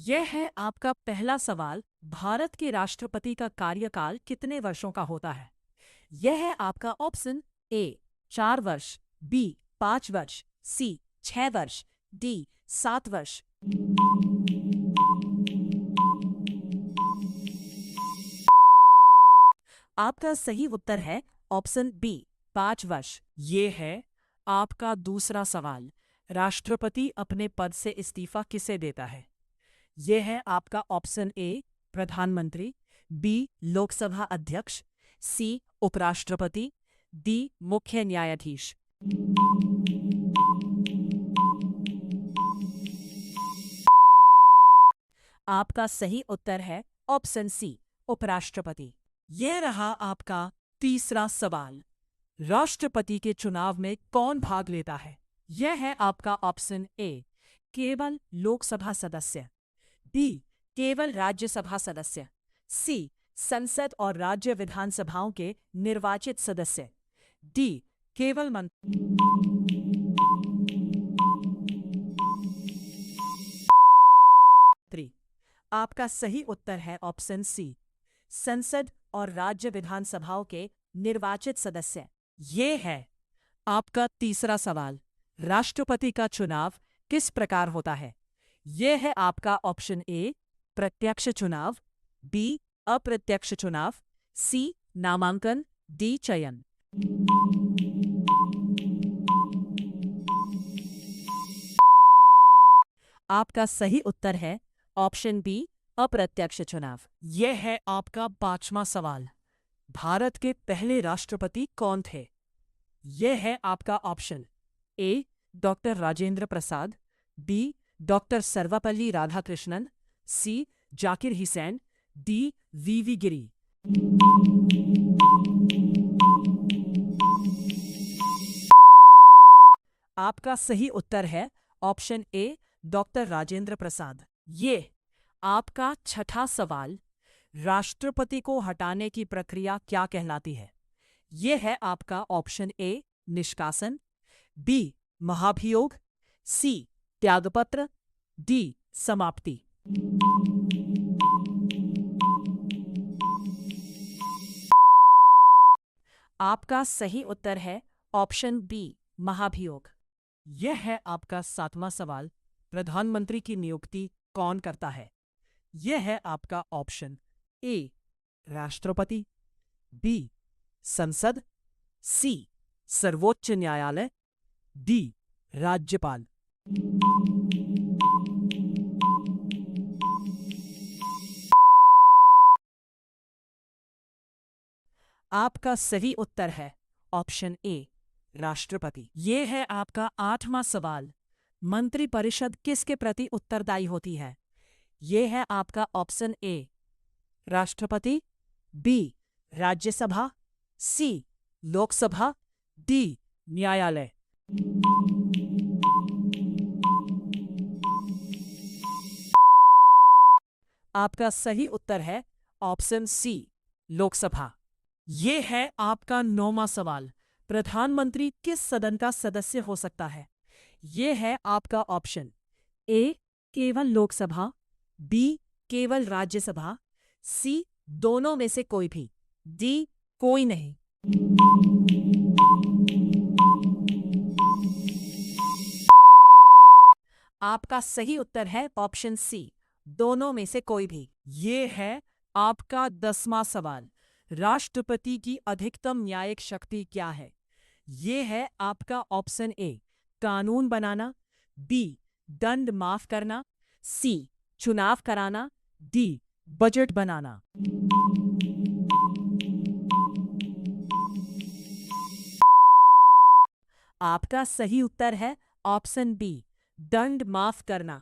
यह है आपका पहला सवाल। भारत के राष्ट्रपति का कार्यकाल कितने वर्षों का होता है? यह है आपका ऑप्शन ए 4 वर्ष, बी 5 वर्ष, सी 6 वर्ष, डी 7 वर्ष। आपका सही उत्तर है ऑप्शन बी 5 वर्ष। ये है आपका दूसरा सवाल। राष्ट्रपति अपने पद से इस्तीफा किसे देता है? यह है आपका ऑप्शन ए प्रधानमंत्री, बी लोकसभा अध्यक्ष, सी उपराष्ट्रपति, डी मुख्य न्यायाधीश। आपका सही उत्तर है ऑप्शन सी उपराष्ट्रपति। यह रहा आपका तीसरा सवाल। राष्ट्रपति के चुनाव में कौन भाग लेता है? यह है आपका ऑप्शन ए केवल लोकसभा सदस्य, बी केवल राज्यसभा सदस्य, सी संसद और राज्य विधानसभाओं के निर्वाचित सदस्य, डी केवल मंत्री। आपका सही उत्तर है ऑप्शन सी संसद और राज्य विधानसभाओं के निर्वाचित सदस्य। ये है आपका तीसरा सवाल। राष्ट्रपति का चुनाव किस प्रकार होता है? यह है आपका ऑप्शन ए प्रत्यक्ष चुनाव, बी अप्रत्यक्ष चुनाव, सी नामांकन, डी चयन। आपका सही उत्तर है ऑप्शन बी अप्रत्यक्ष चुनाव। यह है आपका पांचवा सवाल। भारत के पहले राष्ट्रपति कौन थे? यह है आपका option A doctor Rajendra Prasad, B doctor Sarvepalli Radhakrishnan, C Zakir Hussain, D V Giri. आपका सही उत्तर है option A doctor Rajendra Prasad. ये आपका छठा सवाल। राष्ट्रपति को हटाने की प्रक्रिया क्या कहलाती है? यह है आपका ऑप्शन ए निष्कासन, बी महाभियोग, सी त्यागपत्र, डी समाप्ति। आपका सही उत्तर है ऑप्शन बी महाभियोग। यह है आपका सातवां सवाल। प्रधानमंत्री की नियुक्ति कौन करता है? यह है आपका ऑप्शन ए राष्ट्रपति, बी संसद, सी सर्वोच्च न्यायालय, डी राज्यपाल। आपका सही उत्तर है ऑप्शन ए राष्ट्रपति। ये है आपका आठवां सवाल। मंत्रिपरिषद किसके प्रति उत्तरदायी होती है? ये है आपका ऑप्शन ए राष्ट्रपति, बी राज्यसभा, सी लोकसभा, डी न्यायालय। आपका सही उत्तर है ऑप्शन सी लोकसभा। ये है आपका नौवां सवाल। प्रधानमंत्री किस सदन का सदस्य हो सकता है? ये है आपका ऑप्शन ए केवल लोकसभा, बी केवल राज्यसभा, सी दोनों में से कोई भी, डी कोई नहीं। आपका सही उत्तर है ऑप्शन सी दोनों में से कोई भी। ये है आपका 10वां सवाल। राष्ट्रपति की अधिकतम न्यायिक शक्ति क्या है? ये है आपका ऑप्शन ए कानून बनाना, बी दंड माफ करना, सी चुनाव कराना, डी बजट बनाना। आपका सही उत्तर है ऑप्शन बी दंड माफ करना।